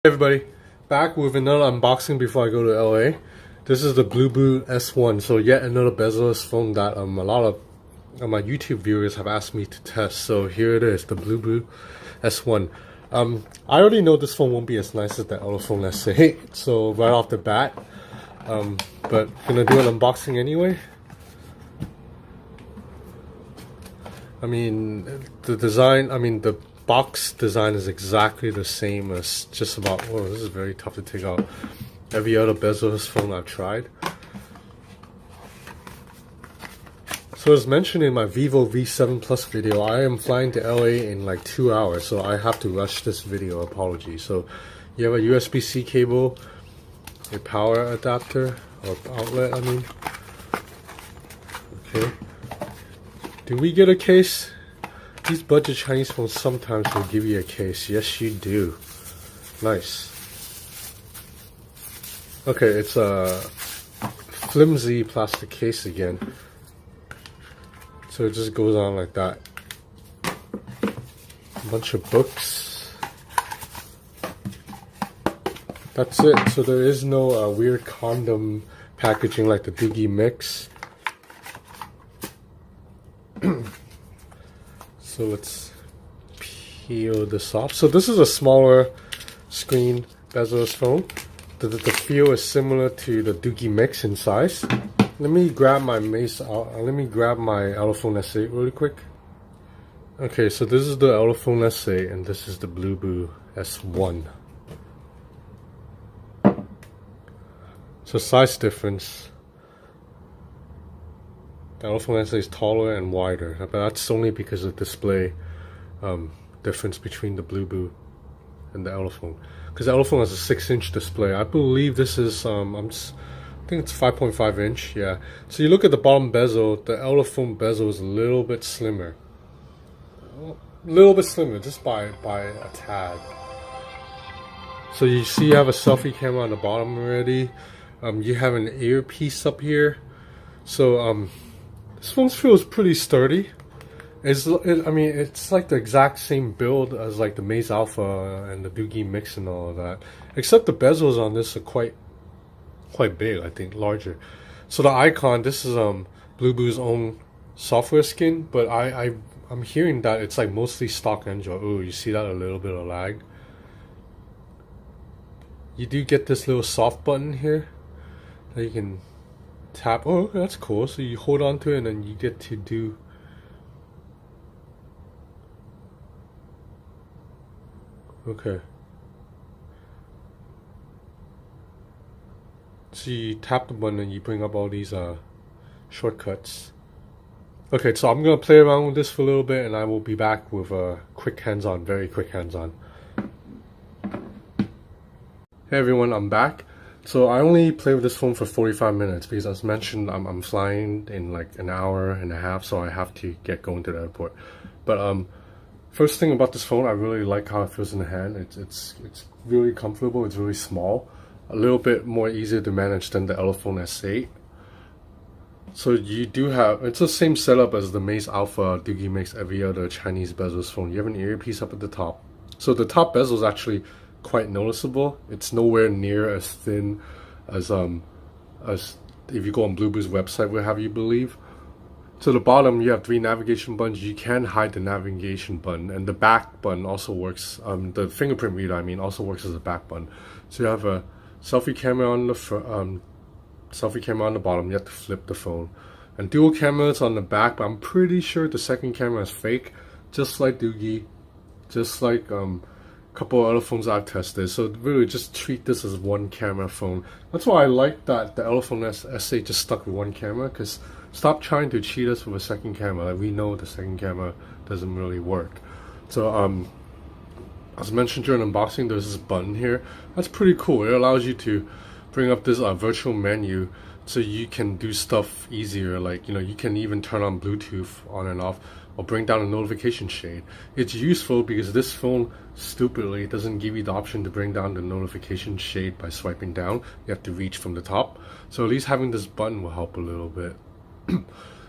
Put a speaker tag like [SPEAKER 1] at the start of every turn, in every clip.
[SPEAKER 1] Hey everybody, back with another unboxing before I go to LA. This is the Bluboo S1, so yet another bezel-less phone that a lot of my YouTube viewers have asked me to test. So here it is, the Bluboo S1. I already know this phone won't be as nice as the other phone, let's say, so right off the bat. But gonna do an unboxing anyway. I mean, the design, the box design is exactly the same as just about, oh, this is very tough to take out, every other bezel-less phone I've tried. So as mentioned in my Vivo V7 Plus video, I am flying to LA in like 2 hours, so I have to rush this video, apologies. So you have a USB-C cable, a power adapter, or outlet, okay. Do we get a case? These budget Chinese phones sometimes will give you a case. Yes, you do. Nice. Okay, it's a flimsy plastic case again. So it just goes on like that. A bunch of books. That's it. So there is no weird condom packaging like the doogee mix. So let's peel this off. So this is a smaller screen bezel-less phone. The feel is similar to the doogee mix in size. Let me grab my let me grab my Elephone S8 really quick. Okay, so this is the Elephone S8 and this is the Bluboo S1. So size difference. The Elephone S8 is taller and wider, but that's only because of display difference between the Bluboo and the Elephone. Because the Elephone has a 6-inch display. I believe this is I think it's 5.5 inch. Yeah. So you look at the bottom bezel, the Elephone bezel is a little bit slimmer. Just by a tad. So you see, you have a selfie camera on the bottom already. You have an earpiece up here. So this phone feels pretty sturdy. It's like the exact same build as like the Maze Alpha and the doogee mix and all of that, except the bezels on this are quite big. I think larger. So the icon, this is Bluboo's own software skin, but I'm hearing that it's like mostly stock Android. Oh, you see that, a little bit of lag. You do get this little soft button here that you can tap. Oh, that's cool. So you hold on to it and then you get to do okay. So you tap the button and you bring up all these shortcuts. Okay, so I'm gonna play around with this for a little bit and I will be back with a quick hands-on, very quick hands-on. Hey everyone, I'm back. So I only play with this phone for 45 minutes because, as mentioned, I'm flying in like an hour and a half, so I have to get going to the airport. But first thing about this phone, I really like how it feels in the hand. It's really comfortable. It's really small, a little bit more easier to manage than the Elephone S8. So you do have, it's the same setup as the Maze Alpha doogee mix, every other Chinese bezel phone. You have an earpiece up at the top. So the top bezel is actually quite noticeable. It's nowhere near as thin as if you go on Bluboo's website, what have you believe. To the bottom, you have 3 navigation buttons. You can hide the navigation button, and the back button also works. The fingerprint reader, also works as a back button. So you have a selfie camera on the selfie camera on the bottom. You have to flip the phone, and dual cameras on the back. But I'm pretty sure the second camera is fake, just like doogee, just like couple of other phones I've tested. So really just treat this as one camera phone. That's why I like that the Elephone S8 just stuck with one camera, because stop trying to cheat us with a second camera. Like, we know the second camera doesn't really work. So as mentioned during unboxing, there's this button here. That's pretty cool. It allows you to bring up this virtual menu so you can do stuff easier. Like, you can even turn on Bluetooth on and off, or bring down a notification shade. It's useful because this phone stupidly doesn't give you the option to bring down the notification shade by swiping down. You have to reach from the top. So at least having this button will help a little bit.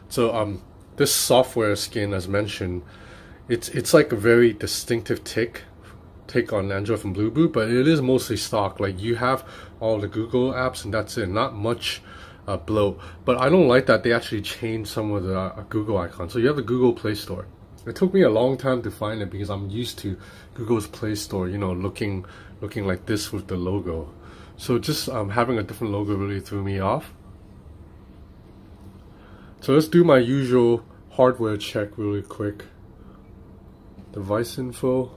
[SPEAKER 1] So this software skin, as mentioned, it's like a very distinctive tick take on Android from Bluboo, but it is mostly stock. Like you have all the Google apps and that's it. Not much bloat. But I don't like that they actually changed some of the Google icons. So you have the Google Play Store. It took me a long time to find it because I'm used to Google's Play Store, you know, looking like this with the logo. So just having a different logo really threw me off. So let's do my usual hardware check really quick. Device info.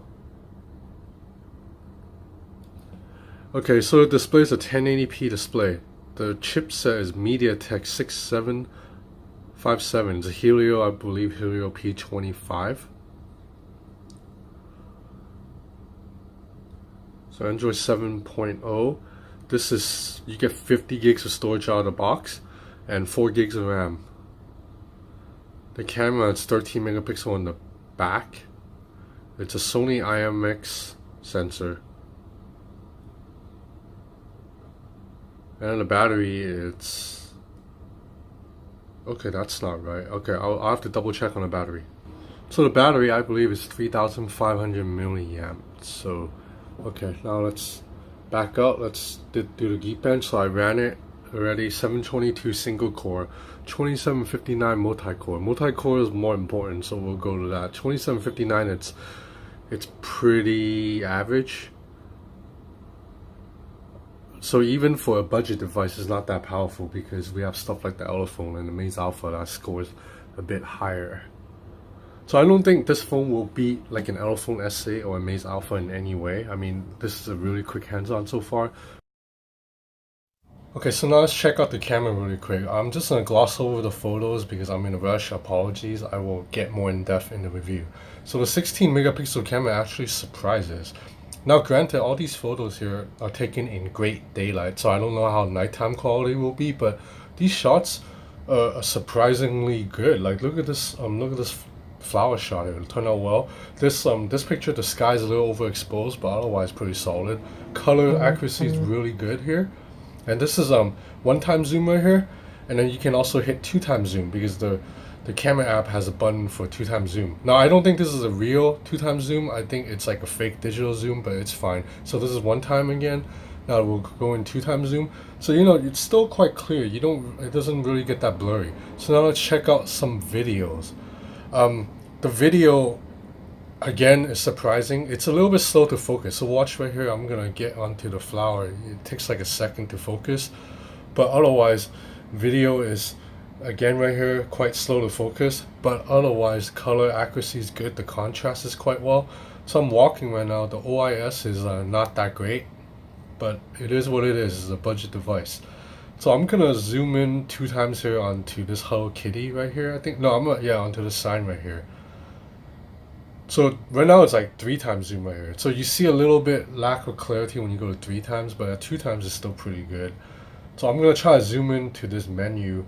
[SPEAKER 1] Okay, so the display is a 1080p display. The chipset is MediaTek 6757. It's a Helio, I believe Helio P25. So Android 7.0. This is, you get 50 gigs of storage out of the box and 4 gigs of RAM. The camera is 13 megapixel on the back. It's a Sony IMX sensor. And the battery, it's... Okay, that's not right. Okay, I'll have to double check on the battery. So the battery, I believe, is 3,500 milliamps. So, okay, now let's back up. Let's do the Geekbench. So I ran it already. 722 single core, 2759 multi-core. Multi-core is more important, so we'll go to that. 2759, it's pretty average. So even for a budget device, it's not that powerful because we have stuff like the Elephone and the Maze Alpha that scores a bit higher. So I don't think this phone will beat like an Elephone S8 or a Maze Alpha in any way. I mean, this is a really quick hands-on so far. Okay, so now let's check out the camera really quick. I'm just gonna gloss over the photos because I'm in a rush. Apologies, I will get more in depth in the review. So the 16 megapixel camera actually surprises. Now granted, all these photos here are taken in great daylight, so I don't know how nighttime quality will be, but these shots are surprisingly good. Like look at this flower shot here. It turned out well. This picture, the sky is a little overexposed, but otherwise pretty solid. Color accuracy is really good here. And this is 1x zoom right here, and then you can also hit 2x zoom because the camera app has a button for 2x zoom. Now I don't think this is a real 2x zoom. I think it's like a fake digital zoom, but it's fine. So this is 1x again. Now we'll go in 2x zoom. So you know it's still quite clear. It doesn't really get that blurry. So now let's check out some videos. The video again is surprising. It's a little bit slow to focus. So watch right here. I'm gonna get onto the flower. It takes like a second to focus, but otherwise, video is again right here quite slow to focus. But otherwise, color accuracy is good. The contrast is quite well. So I'm walking right now. The OIS is not that great, but it is what it is. It's a budget device. So I'm gonna zoom in 2x here onto this Hello Kitty right here. I think no, onto the sign right here. So right now it's like 3x zoom right here. So you see a little bit lack of clarity when you go to 3x, but at 2x is still pretty good. So I'm gonna try to zoom into this menu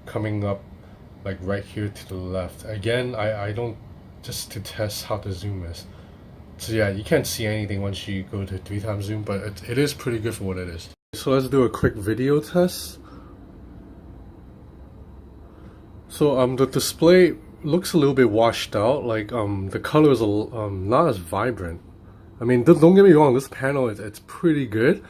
[SPEAKER 1] coming up like right here to the left. Again, I don't, just to test how the zoom is. So yeah, you can't see anything once you go to 3x zoom, but it is pretty good for what it is. So let's do a quick video test. So the display looks a little bit washed out, like the colors are not as vibrant. I mean, don't get me wrong, this panel it's pretty good,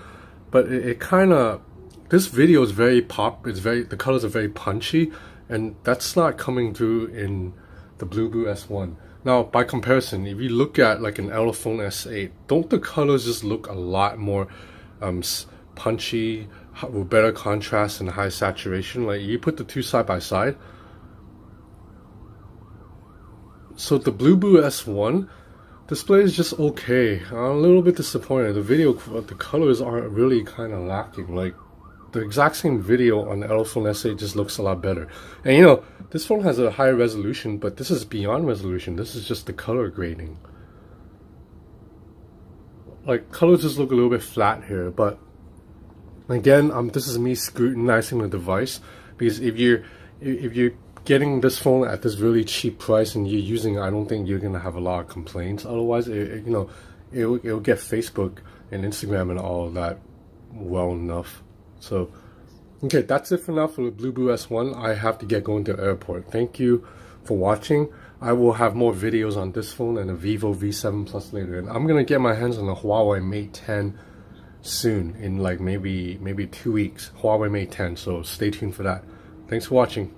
[SPEAKER 1] but it kind of, this video is very the colors are very punchy, and that's not coming through in the Bluboo S1. Now by comparison, if you look at like an Elephone S8, don't the colors just look a lot more punchy with better contrast and high saturation? Like you put the two side by side. So the Bluboo S1 display is just okay. I'm a little bit disappointed. The colors are really kind of lacking. Like the exact same video on the Elephone S8 just looks a lot better. And you know, this phone has a higher resolution, but this is beyond resolution. This is just the color grading. Like colors just look a little bit flat here, but again, this is me scrutinizing the device, because if you're getting this phone at this really cheap price and you're using it, I don't think you're gonna have a lot of complaints. Otherwise, it'll get Facebook and Instagram and all of that well enough. So, okay, that's it for now for the Bluboo S1. I have to get going to the airport. Thank you for watching. I will have more videos on this phone and the Vivo V7 Plus later, and I'm gonna get my hands on the Huawei Mate 10 soon, in like maybe 2 weeks. Huawei Mate 10, so stay tuned for that. Thanks for watching.